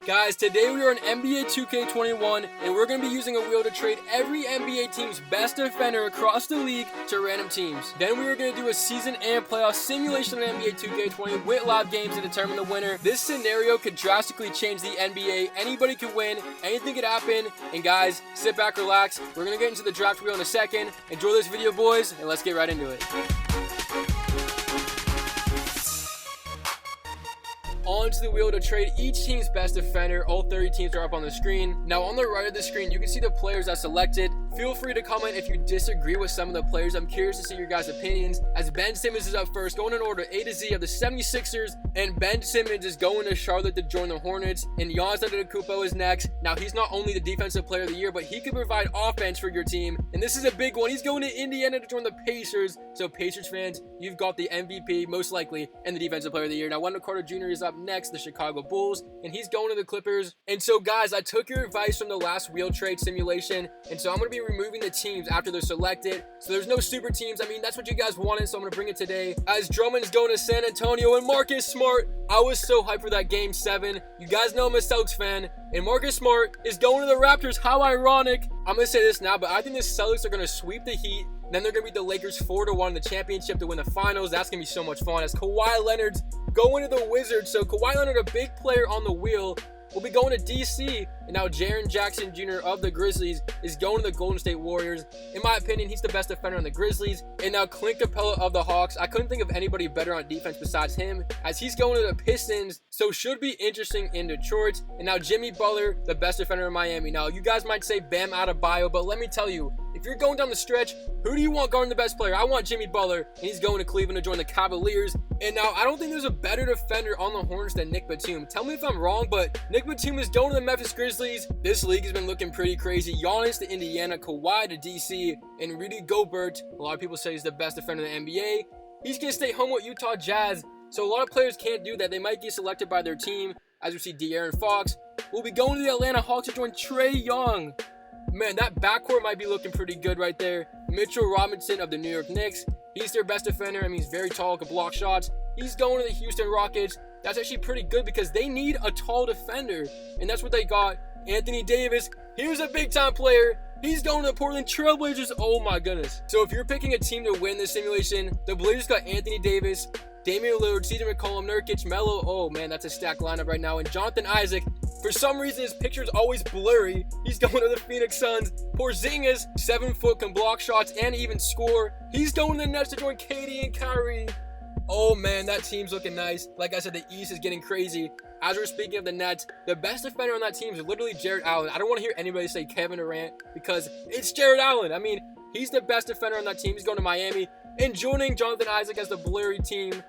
Guys, today we are in NBA 2K21, and we're going to be using a wheel to trade every NBA team's best defender across the league to random teams. Then we are going to do a season and playoff simulation on NBA 2K20 with live games to determine the winner. This scenario could drastically change the NBA. Anybody could win, anything could happen, and guys, sit back, relax. We're going to get into the draft wheel in a second. Enjoy this video, boys, and let's get right into it. Onto the wheel to trade each team's best defender. All 30 teams are up on the screen. Now on the right of the screen, you can see the players I selected. Feel free to comment if you disagree with some of the players. I'm curious to see your guys' opinions. As Ben Simmons is up first, going in order A to Z of the 76ers, and Ben Simmons is going to Charlotte to join the Hornets, and Giannis Antetokounmpo is next. Now he's not only the defensive player of the year, but he can provide offense for your team, and this is a big one. He's going to Indiana to join the Pacers. So Pacers fans, you've got the MVP most likely and the defensive player of the year. Now Wendell Carter Jr. is up next, the Chicago Bulls, and he's going to the Clippers. And so guys, I took your advice from the last wheel trade simulation, and so I'm going to be removing the teams after they're selected. So there's no super teams. I mean, that's what you guys wanted, so I'm going to bring it today. As Drummond's going to San Antonio, and Marcus Smart, I was so hyped for that game 7. You guys know I'm a Celtics fan, and Marcus Smart is going to the Raptors. How ironic. I'm going to say this now, but I think the Celtics are going to sweep the Heat. Then they're going to beat the Lakers 4-1 in the championship to win the finals. That's going to be so much fun. As Kawhi Leonard's going to the Wizards. So Kawhi Leonard, a big player on the wheel, will be going to DC. And now Jaren Jackson Jr. of the Grizzlies is going to the Golden State Warriors. In my opinion, he's the best defender on the Grizzlies. And now Clint Capella of the Hawks. I couldn't think of anybody better on defense besides him, as he's going to the Pistons. So should be interesting in Detroit. And now Jimmy Butler, the best defender in Miami. Now you guys might say Bam Adebayo, but let me tell you, if you're going down the stretch, who do you want guarding the best player? I want Jimmy Butler, and he's going to Cleveland to join the Cavaliers. And now I don't think there's a better defender on the Hornets than Nick Batum. Tell me if I'm wrong, but Nick Batum is going to the Memphis Grizzlies. This league has been looking pretty crazy. Giannis to Indiana, Kawhi to DC, and Rudy Gobert, a lot of people say he's the best defender in the NBA. He's going to stay home with Utah Jazz. So a lot of players can't do that. They might get selected by their team. As we see, De'Aaron Fox will be going to the Atlanta Hawks to join Trae Young. Man, that backcourt might be looking pretty good right there. Mitchell Robinson of the New York Knicks. He's their best defender. I mean, he's very tall, can block shots. He's going to the Houston Rockets. That's actually pretty good because they need a tall defender, and that's what they got. Anthony Davis, here's a big-time player. He's going to the Portland Trailblazers. Oh, my goodness. So if you're picking a team to win this simulation, the Blazers got Anthony Davis, Damian Lillard, CJ McCollum, Nurkic, Melo. Oh, man, that's a stacked lineup right now. And Jonathan Isaac, for some reason, his picture is always blurry. He's going to the Phoenix Suns. Porzingis, 7 foot, can block shots and even score. He's going to the Nets to join KD and Kyrie. Oh, man, that team's looking nice. Like I said, the East is getting crazy. As we're speaking of the Nets, the best defender on that team is literally Jared Allen. I don't want to hear anybody say Kevin Durant because it's Jared Allen. I mean, he's the best defender on that team. He's going to Miami. And joining Jonathan Isaac as the blurry team,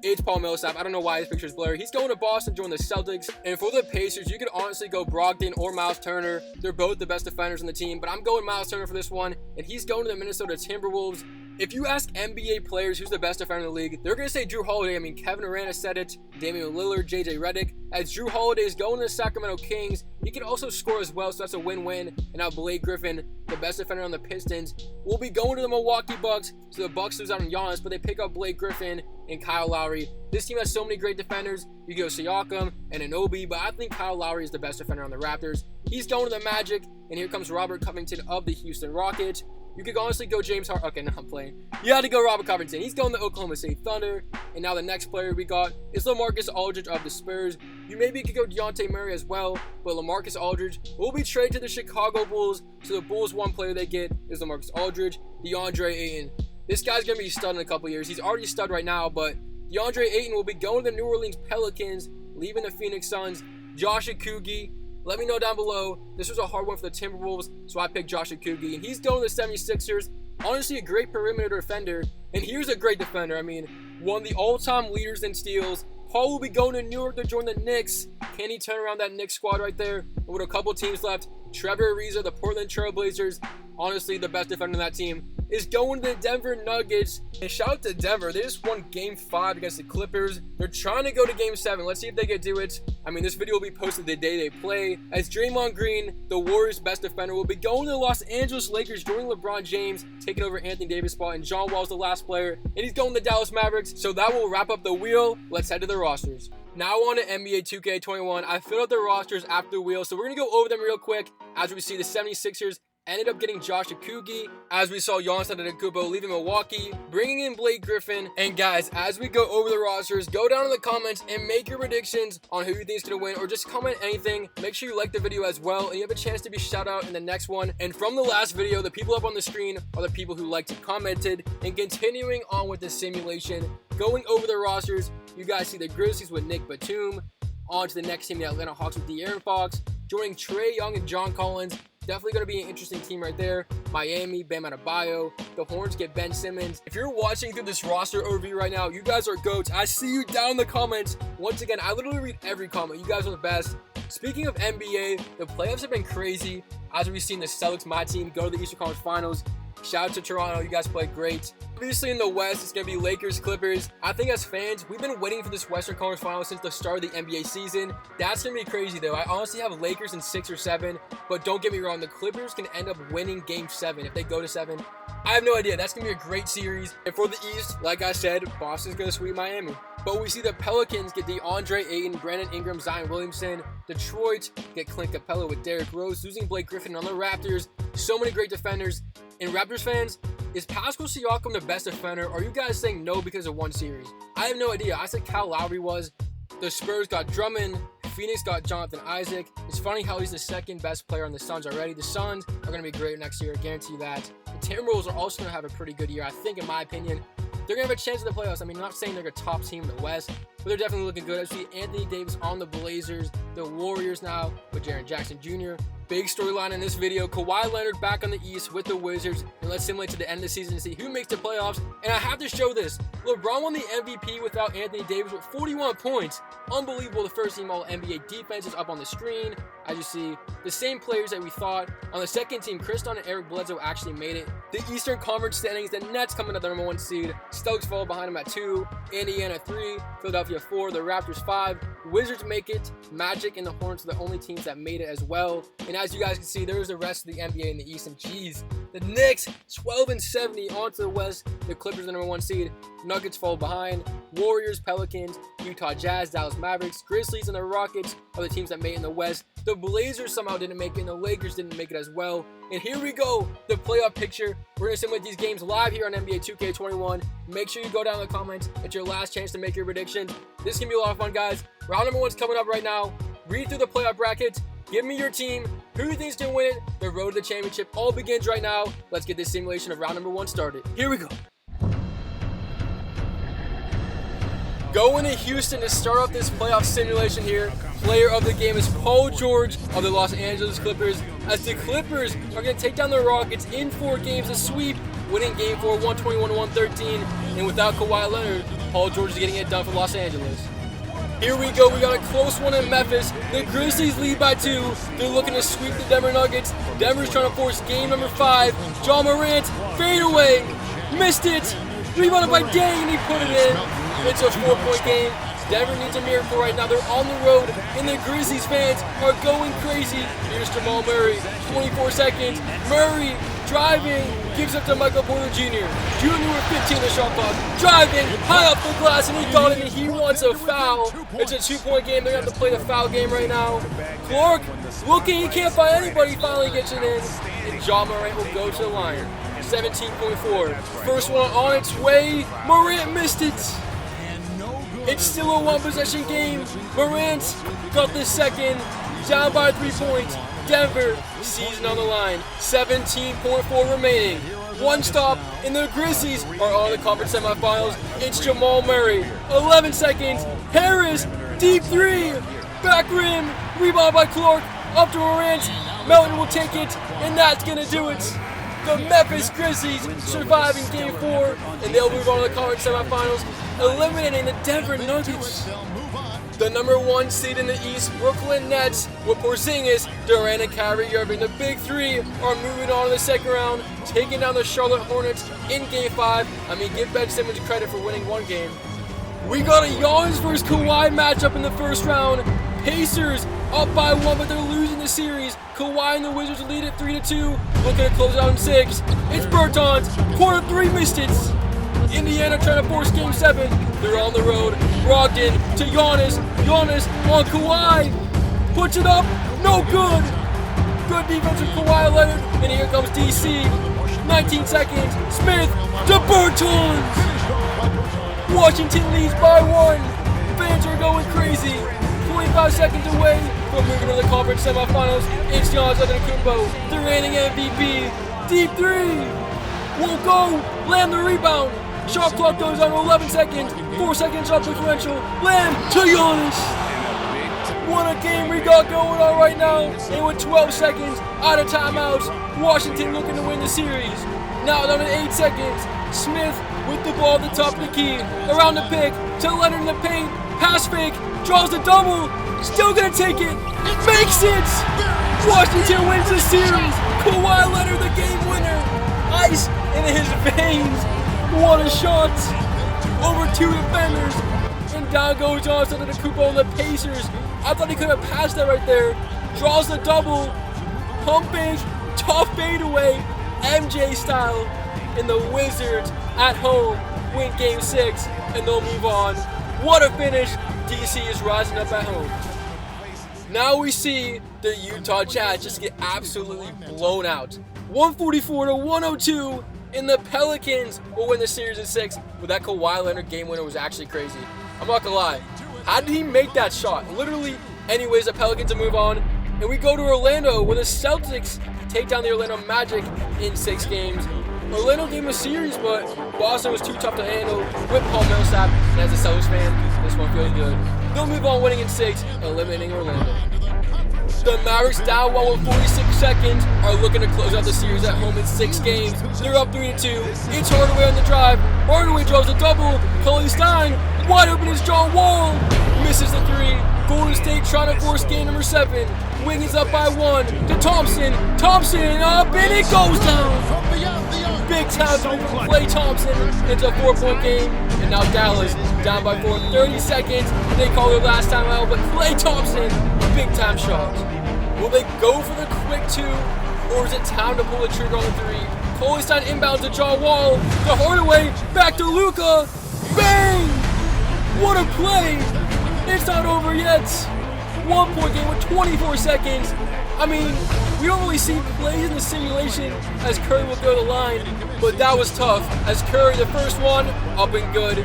it's Paul Millsap. I don't know why his picture is blurry. He's going to Boston, join the Celtics. And for the Pacers, you could honestly go Brogdon or Miles Turner. They're both the best defenders on the team, but I'm going Miles Turner for this one. And he's going to the Minnesota Timberwolves. If you ask NBA players who's the best defender in the league, they're going to say Drew Holiday. I mean, Kevin Durant has said it, Damian Lillard, JJ Redick. As Drew Holiday is going to the Sacramento Kings, he can also score as well, so that's a win-win. And now Blake Griffin, the best defender on the Pistons, will be going to the Milwaukee Bucks. So the Bucks lose out on Giannis, but they pick up Blake Griffin and Kyle Lowry. This team has so many great defenders. You go Siakam and Anunoby, but I think Kyle Lowry is the best defender on the Raptors. He's going to the Magic, and here comes Robert Covington of the Houston Rockets. You could honestly go James Harden. Okay, no, I'm playing. You had to go Robert Covington. He's going to Oklahoma City Thunder. And now the next player we got is LaMarcus Aldridge of the Spurs. You maybe could go Dejounte Murray as well, but LaMarcus Aldridge will be traded to the Chicago Bulls. So the Bulls, one player they get is LaMarcus Aldridge, DeAndre Ayton. This guy's going to be a stud in a couple years. He's already a stud right now, but DeAndre Ayton will be going to the New Orleans Pelicans, leaving the Phoenix Suns. Josh Okogie. Let me know down below. This was a hard one for the Timberwolves, so I picked Josh Okogie. And he's going to the 76ers. Honestly, a great perimeter defender. And here's a great defender. I mean, one of the all-time leaders in steals. Paul will be going to New York to join the Knicks. Can he turn around that Knicks squad right there? And with a couple teams left, Trevor Ariza, the Portland Trailblazers, honestly the best defender on that team, is going to the Denver Nuggets. And shout out to Denver. They just won Game 5 against the Clippers. They're trying to go to Game 7. Let's see if they can do it. I mean, this video will be posted the day they play. As Draymond Green, the Warriors' best defender, will be going to the Los Angeles Lakers, joining LeBron James, taking over Anthony Davis' spot, and John Wall's the last player, and he's going to the Dallas Mavericks. So that will wrap up the wheel. Let's head to the rosters. Now on to NBA 2K21. I filled out the rosters after the wheel, so we're going to go over them real quick. As we see, the 76ers ended up getting Josh Okogie. As we saw, Giannis Antetokounmpo leaving Milwaukee, bringing in Blake Griffin. And guys, as we go over the rosters, go down in the comments and make your predictions on who you think is going to win, or just comment anything. Make sure you like the video as well, and you have a chance to be shout out in the next one. And from the last video, the people up on the screen are the people who liked and commented. And continuing on with the simulation, going over the rosters, you guys see the Grizzlies with Nick Batum. On to the next team, the Atlanta Hawks with De'Aaron Fox, joining Trae Young and John Collins. Definitely going to be an interesting team right there. Miami, Bam Adebayo. The Hornets get Ben Simmons. If you're watching through this roster overview right now, you guys are goats. I see you down in the comments. Once again, I literally read every comment. You guys are the best. Speaking of NBA, the playoffs have been crazy. As we've seen the Celtics, my team, go to the Eastern Conference Finals. Shout out to Toronto. You guys played great. Obviously, in the West, it's going to be Lakers, Clippers. I think as fans, we've been waiting for this Western Conference Finals since the start of the NBA season. That's going to be crazy, though. I honestly have Lakers in 6 or 7, but don't get me wrong. The Clippers can end up winning Game 7 if they go to 7. I have no idea. That's going to be a great series. And for the East, like I said, Boston's going to sweep Miami. But we see the Pelicans get DeAndre Ayton, Brandon Ingram, Zion Williamson. Detroit get Clint Capella with Derrick Rose, losing Blake Griffin on the Raptors. So many great defenders. And Raptors fans, is Pascal Siakam the best defender? Or are you guys saying no because of one series? I have no idea. I said Kyle Lowry was. The Spurs got Drummond. Phoenix got Jonathan Isaac. It's funny how he's the second best player on the Suns already. The Suns are going to be great next year. I guarantee you that. The Timberwolves are also going to have a pretty good year. I think, in my opinion, they're going to have a chance in the playoffs. I mean, I'm not saying they're a top team in the West, but they're definitely looking good. I see Anthony Davis on the Blazers. The Warriors now with Jaren Jackson Jr. Big storyline in this video, Kawhi Leonard back on the East with the Wizards, and let's simulate to the end of the season to see who makes the playoffs. And I have to show this. LeBron won the MVP without Anthony Davis with 41 points. Unbelievable. The first team All-NBA defense is up on the screen. As you see, the same players that we thought. On the second team, Chris Dunn and Eric Bledsoe actually made it. The Eastern Conference standings, the Nets coming at the number 1 seed. Celtics follow behind them at 2. Indiana 3. Philadelphia 4. The Raptors 5. Wizards make it. Magic and the Hornets are the only teams that made it as well. And as you guys can see, there's the rest of the NBA in the East. And geez, the Knicks 12-70 onto the West. The Clippers the number 1 seed. Nuggets fall behind. Warriors, Pelicans, Utah Jazz, Dallas Mavericks, Grizzlies, and the Rockets are the teams that made it in the West. The Blazers somehow didn't make it, and the Lakers didn't make it as well. And here we go, the playoff picture. We're going to simulate these games live here on NBA 2K21. Make sure you go down in the comments. It's your last chance to make your predictions. This is going to be a lot of fun, guys. Round number 1's coming up right now. Read through the playoff brackets. Give me your team. Who you think is going to win it? The road to the championship all begins right now. Let's get this simulation of round number 1 started. Here we go. Going to Houston to start off this playoff simulation here. Player of the game is Paul George of the Los Angeles Clippers, as the Clippers are going to take down the Rockets in 4 games, a sweep, winning Game 4 121-113. And without Kawhi Leonard, Paul George is getting it done for Los Angeles. Here we go. We got a close one in Memphis. The Grizzlies lead by 2. They're looking to sweep the Denver Nuggets. Denver's trying to force game number 5. John Morant, fade away, missed it. Rebounded by Dang, and he put it in. It's a 4-point game. Denver needs a miracle right now. They're on the road, and the Grizzlies fans are going crazy. Here's Jamal Murray, 24 seconds. Murray driving, gives up to Michael Porter Jr. Jr. with 15 the shot clock. Driving, high up the glass, and he got it, and he wants a foul. It's a 2-point game. They're going to have to play the foul game right now. Clark looking, he can't find anybody. Finally gets it in, and John Morant will go to the line. 17.4. First one on its way. Morant missed it. It's still a 1-possession game. Morant got the second. Down by 3 points. Denver, season on the line. 17.4 remaining. 1 stop, and the Grizzlies are on the conference semifinals. It's Jamal Murray. 11 seconds. Harris, deep 3. Back rim. Rebound by Clark. Up to Morant. Melton will take it, and that's going to do it. The Memphis Grizzlies survive in Game 4, and they'll move on to the conference semifinals, eliminating the Denver Nuggets. The number 1 seed in the East, Brooklyn Nets, with Porzingis, Durant, and Kyrie Irving. The Big 3 are moving on to the second round, taking down the Charlotte Hornets in Game 5. I mean, give Ben Simmons credit for winning 1 game. We got a Giannis versus Kawhi matchup in the first round. Pacers up by 1, but they're losing the series. Kawhi and the Wizards lead at 3-2. Looking to close it out in 6. It's Bertans. Quarter 3 missed it. Indiana trying to force game 7. They're on the road. Brogdon to Giannis. Giannis on Kawhi. Puts it up. No good. Good defense from Kawhi Leonard. And here comes DC. 19 seconds. Smith to Bertans. Washington leads by 1. Fans are going crazy. 25 seconds away from moving to the conference semifinals. It's Giannis Antetokounmpo, the reigning MVP. Deep 3. Won't go. Lamb the rebound. Shot clock goes on 11 seconds. 4 seconds off differential. Lamb to Giannis. What a game we got going on right now. And with 12 seconds out of timeouts, Washington looking to win the series. Now down to 8 seconds. Smith with the ball at the top of the key. Around the pick to Leonard in the paint. Pass fake. Draws the double. Still gonna take it. Makes it. Washington wins the series. Kawhi Leonard the game winner. Ice in his veins. What a shot. Over 2 defenders. And down goes Giannis Antetokounmpo and the Pacers. I thought he could have passed that right there. Draws the double. Pump fake. Tough fadeaway. MJ style. And the Wizards at home win game 6. And they'll move on. What a finish. DC is rising up at home. Now we see the Utah Jazz just get absolutely blown out. 144 to 102. And the Pelicans will win the series in 6. But that Kawhi Leonard game winner was actually crazy. I'm not gonna lie. How did he make that shot? Literally, anyways, the Pelicans to move on. And we go to Orlando where the Celtics take down the Orlando Magic in 6 games. Orlando game a series, but Boston was too tough to handle with Paul Millsap. And as a Celtics fan, this one feels good. They'll move on winning in 6, eliminating Orlando. The Mavericks down 1 with 46 seconds are looking to close out the series at home in 6 games. They're up 3-2. It's Hardaway on the drive. Hardaway draws a double. Colin Stein, wide open is John Wall. Misses the 3. Golden State trying to force game number 7. Wiggins up by 1 to Thompson. Thompson up and it goes down. Big time from Klay Thompson. It's a 4-point game. And now Dallas down by 4 in 30 seconds. They call their last time out, but Klay Thompson, big time shot. Will they go for the quick 2, or is it time to pull the trigger on the 3? Colestein inbound to John Wall, to Hardaway, back to Luka. Bang! What a play! It's not over yet. 1-point game with 24 seconds. I mean, we don't really see plays in the simulation as Curry will go the line, but that was tough as Curry, the first one, up and good.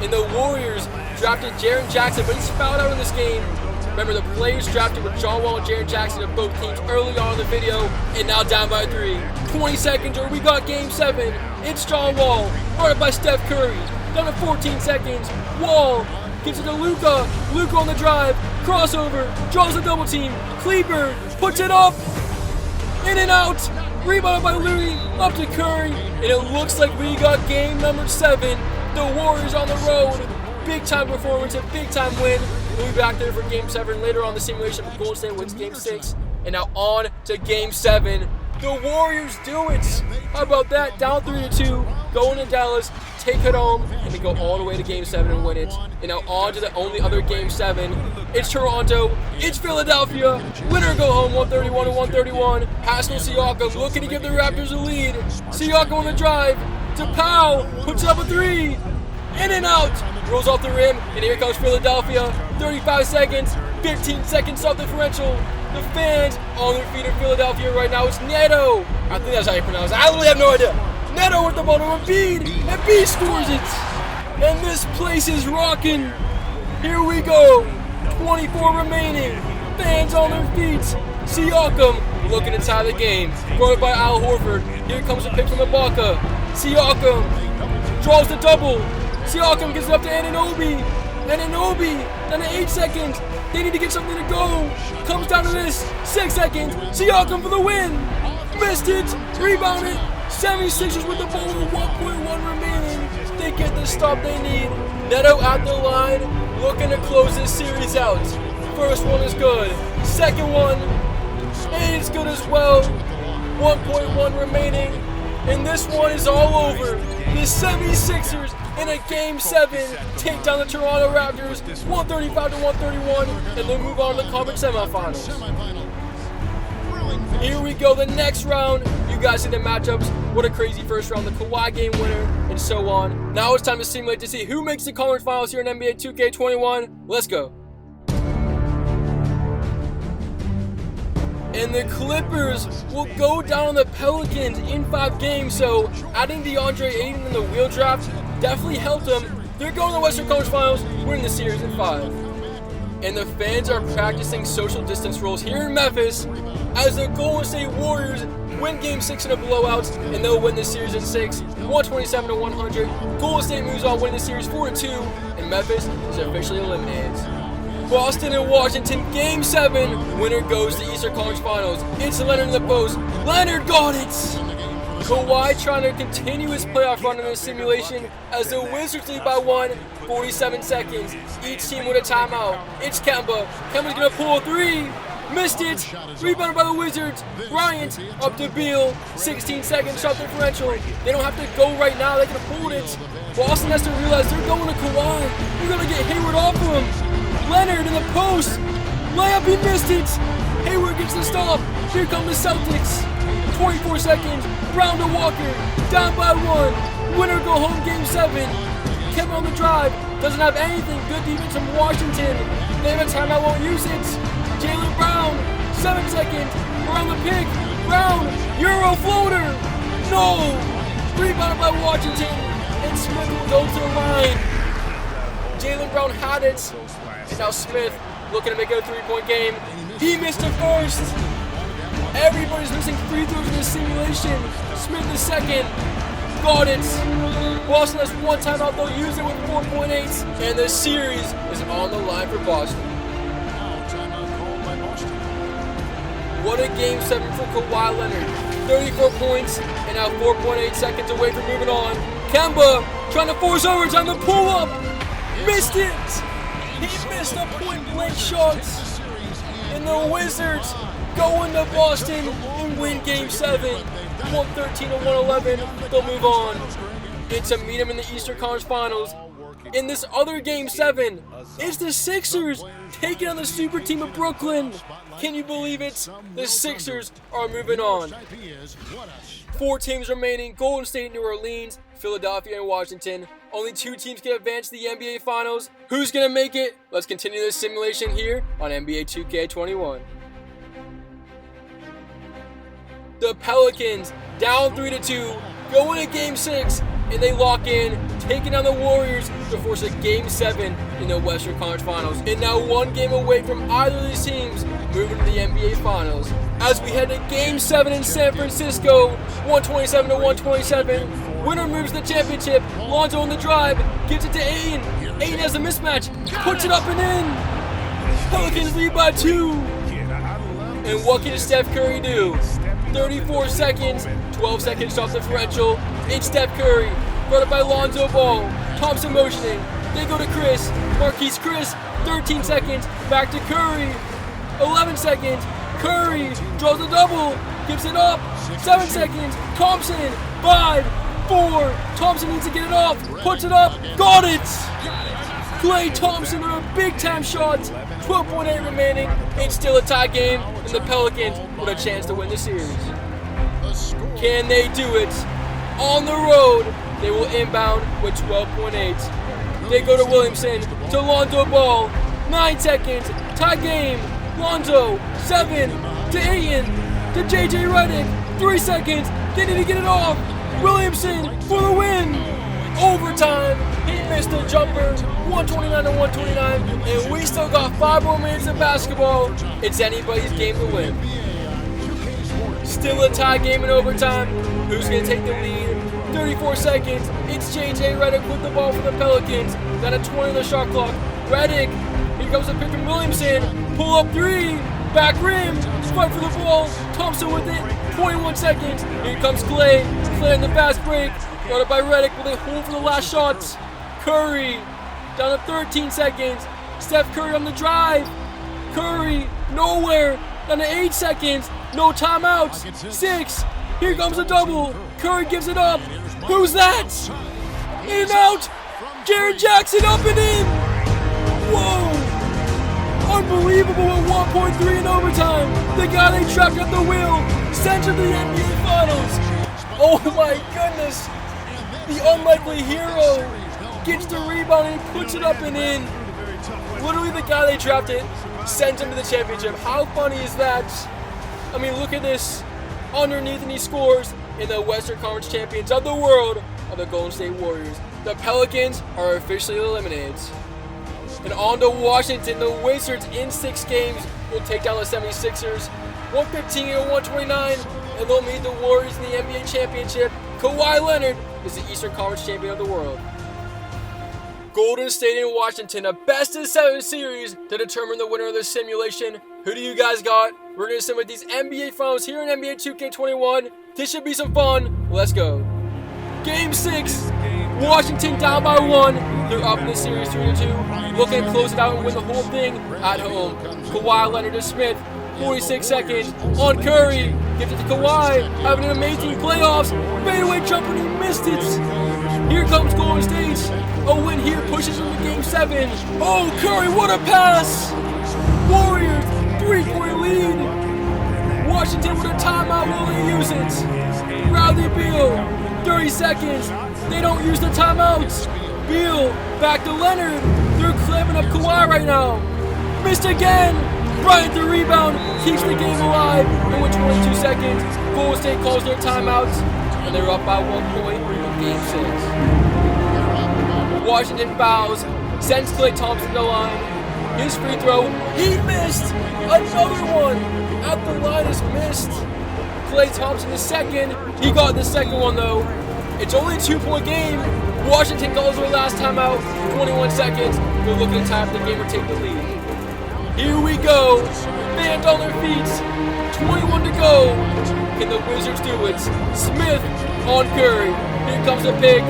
And the Warriors drafted Jaren Jackson, but he's fouled out in this game. Remember, the players drafted with John Wall and Jaren Jackson of both teams early on in the video, and now down by 3. 20 seconds, or we got game 7. It's John Wall, guarded by Steph Curry. Down to 14 seconds. Wall gives it to Luka. Luka on the drive. Crossover. Draws a double team. Kleber puts it up. In and out. Rebounded by Louis. Up to Curry. And it looks like we got game number 7. The Warriors on the road. Big time performance, a big time win. We'll be back there for game 7 later on the simulation. Golden State wins game 6. And now on to game 7. The Warriors do it. How about that? Down 3-2. Going to Dallas. Take it home. And they go all the way to game 7 and win it. And now on to the only other game 7. It's Toronto. It's Philadelphia. Winner go home 131 to 131. Pascal Siakam looking to give the Raptors a lead. Siakam on the drive. To Powell. Puts up a 3. In and out. Rolls off the rim. And here comes Philadelphia. 35 seconds. 15 seconds off differential. The fans on their feet in Philadelphia right now. It's Neto. I think that's how you pronounce it. I literally have no idea. Neto with the ball to Embiid. Embiid scores it. And this place is rocking. Here we go. 24 remaining. Fans on their feet. Siakam looking to tie the game. Guarded by Al Horford. Here comes a pick from Ibaka. Siakam draws the double. Siakam gets it up to Anunoby. Anunoby down to 8 seconds. They need to get something to go. Comes down to this. 6 seconds. Siakam for the win. Missed it. Rebounded. 76ers with the ball with 1.1 remaining. They get the stop they need. Neto at the line. Looking to close this series out. First one is good. Second one. And it's good as well. 1.1 remaining. And this one is all over. The 76ers in a game 7 take down the Toronto Raptors 135 to 131, and they move on to the conference semifinals. Here we go, the next round. You You guys see the matchups. What a crazy first round. The Kawhi game winner and so on. Now it's time to simulate to see who makes the conference finals here in NBA 2K21. Let's go. And the Clippers will go down on the Pelicans in 5 games. So adding DeAndre Ayton in the wheel draft definitely helped them. They're going to the Western Conference Finals, winning the series in 5. And the fans are practicing social distance rules here in Memphis as the Golden State Warriors win Game 6 in a blowout, and they'll win the series in 6, 127-100. Golden State moves on, winning the series 4-2, and Memphis is officially eliminated. Boston and Washington, Game 7. Winner goes to Eastern Conference Finals. It's Leonard in the post. Leonard got it! Kawhi trying to continue his playoff run in this simulation as the Wizards lead by 1, 47 seconds. Each team with a timeout. It's Kemba. Kemba's going to pull a 3. Missed it. Rebounded by the Wizards. Bryant up to Beal. 16 seconds shot differential. They don't have to go right now. They can hold it. Boston has to realize they're going to Kawhi. They're going to get Hayward off of him. Leonard in the post. Layup, he missed it. Hayward gets the stop. Here come the Celtics. 24 seconds. Brown to Walker. Down by 1. Winner go home Game 7. Kemba on the drive. Doesn't have anything. Good defense from Washington. They have a timeout, won't use it. Jaylen Brown. 7 seconds. Around the pick. Brown. Euro floater. No. Rebounded by Washington. And Smith will go to the line. Jaylen Brown had it. And now Smith looking to make it a 3-point game. He missed it first. Everybody's missing free throws in this simulation. Smith the second. Got it. Boston has 1 timeout. They'll use it with 4.8. And the series is on the line for Boston. What a Game 7 for Kawhi Leonard. 34 points and now 4.8 seconds away from moving on. Kemba trying to force overtime to pull up. Missed it. He missed a point-blank shot. And the Wizards go into Boston and win Game 7. 113-111. They'll move on. And to meet them in the Eastern Conference Finals, in this other Game 7, it's the Sixers taking on the super team of Brooklyn. Can you believe it? The Sixers are moving on. 4 teams remaining: Golden State, New Orleans, Philadelphia, and Washington. Only 2 teams can advance to the NBA Finals. Who's going to make it? Let's continue this simulation here on NBA 2K21. The Pelicans down 3-2, go into Game 6, and they lock in, taking on the Warriors to force a Game 7 in the Western Conference Finals. And now 1 game away from either of these teams moving to the NBA Finals. As we head to Game 7 in San Francisco, 127-127. Winner moves the championship. Lonzo on the drive, gives it to Ayton. Ayton has a mismatch, puts it up and in. Pelicans lead by 2. And what can Steph Curry do? 34 seconds, 12 seconds shot differential. It's Steph Curry, brought up by Lonzo Ball. Thompson motioning. They go to Chris. Marquise Chris, 13 seconds, back to Curry. 11 seconds, Curry draws a double, gives it up. 7 seconds, Thompson, 5, 4. Thompson needs to get it off, puts it up, got it! Klay Thompson with a big-time shot. 12.8 remaining. It's still a tie game, and the Pelicans with a chance to win the series. Can they do it? On the road, they will inbound with 12.8. They go to Williamson, to Lonzo Ball. 9 seconds, tie game. Lonzo, 7, to Ayton, to JJ Redick. 3 seconds, they need to get it off. Williamson for the win. Overtime, he missed the jumper. 129-129, and we still got 5 more minutes of basketball. It's anybody's game to win. Still a tie game in overtime. Who's going to take the lead? 34 seconds. It's JJ Redick with the ball for the Pelicans. Got a 20 on the shot clock. Redick, here comes the pick from Williamson. Pull up 3, back rim, fight for the ball. Thompson with it. 21 seconds. Here comes Klay. Klay in the fast break. Brought up by Redick with a hold for the last shot. Curry. Down to 13 seconds. Steph Curry on the drive. Curry, nowhere. Down to 8 seconds. No timeouts. 6. Here comes a double. Curry gives it up. Who's that? In and out. Jaren Jackson up and in. Whoa. Unbelievable at 1.3 in overtime. The guy they trapped at the wheel sends him to the NBA Finals. Oh my goodness. The unlikely hero gets the rebound and puts it up and in. Literally the guy they drafted sends him to the championship. How funny is that? I mean, look at this. Underneath, and he scores, in the Western Conference champions of the world are the Golden State Warriors. The Pelicans are officially eliminated. And on to Washington, the Wizards in 6 games will take down the 76ers 115-129, and they'll meet the Warriors in the NBA championship. Kawhi Leonard is the Eastern Conference champion of the world. Golden State and Washington, a best-of-7 series to determine the winner of the simulation. Who do you guys got? We're going to sim with these NBA Finals here in NBA2K21. This should be some fun. Let's go. Game 6. Washington down by 1. They're up in the series 3-2. Looking to close it out and win the whole thing at home. Kawhi Leonard to Smith. 46 seconds on Curry. Gives it to Kawhi. Having an amazing playoffs. Fadeaway jumper and he missed it. Here comes Golden State. A win here pushes them to Game 7. Oh, Curry, what a pass! Warriors, 3-point lead. Washington with a timeout, will they use it? Bradley Beal, 30 seconds. They don't use the timeouts. Beal, back to Leonard. They're clamming up Kawhi right now. Missed again. Bryant the rebound, keeps the game alive. And with 22 seconds, Golden State calls their timeouts. And they're up by 1 point in Game 6. Washington fouls, sends Klay Thompson to the line. His free throw, he missed! Another one! At the line is missed. Klay Thompson the second. He got the second one though. It's only a 2-point game. Washington calls their last timeout. 21 seconds. They're looking to tie up the game or take the lead. Here we go. Fans on their feet. 21 to go. Can the Wizards do it? Smith on Curry. Here comes the pick.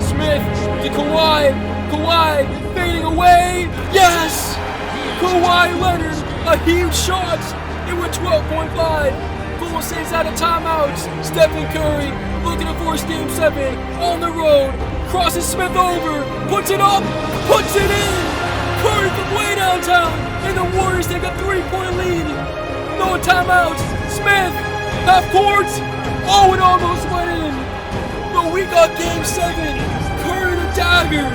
Smith to Kawhi. Kawhi fading away. Yes! Kawhi Leonard, a huge shot. It went 12.5. Golden State's out of timeouts. Stephen Curry looking to force Game 7 on the road. Crosses Smith over. Puts it up. Puts it in. Curry from way downtown. And the Warriors take a 3-point lead. No timeouts. Smith, half court. Oh, it almost went in. But we got Game 7. Curry the dagger.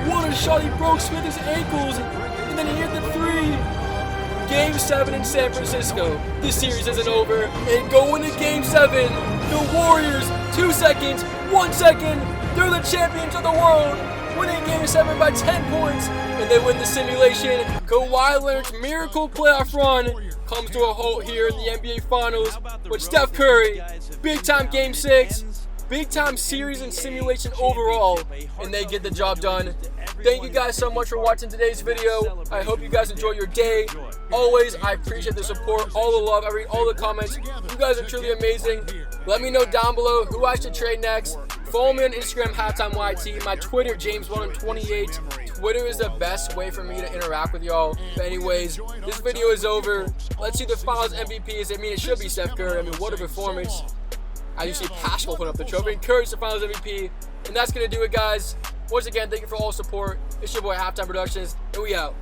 What a shot. He broke Smith's ankles. And then he hit the 3. Game 7 in San Francisco. This series isn't over. And going to Game 7. The Warriors, 2 seconds, 1 second. They're the champions of the world. Winning Game 7 by 10 points. And they win the simulation. Kawhi Leonard's miracle playoff run comes to a halt here in the NBA Finals with Steph Curry. Big time Game 6. Big time series and simulation overall. And they get the job done. Thank you guys so much for watching today's video. I hope you guys enjoy your day. Always, I appreciate the support, all the love. I read all the comments. You guys are truly amazing. Let me know down below who I should trade next. Follow me on Instagram, HalftimeYT. My Twitter, James128. Twitter is the best way for me to interact with y'all. But anyways, this video is over. Let's see the Finals MVPs. I mean, it should be Steph Curry. I mean, what a performance. I usually Pascal put up the trophy. Encourage the Finals MVP. And that's going to do it, guys. Once again, thank you for all the support. It's your boy, Halftime Productions. And we out.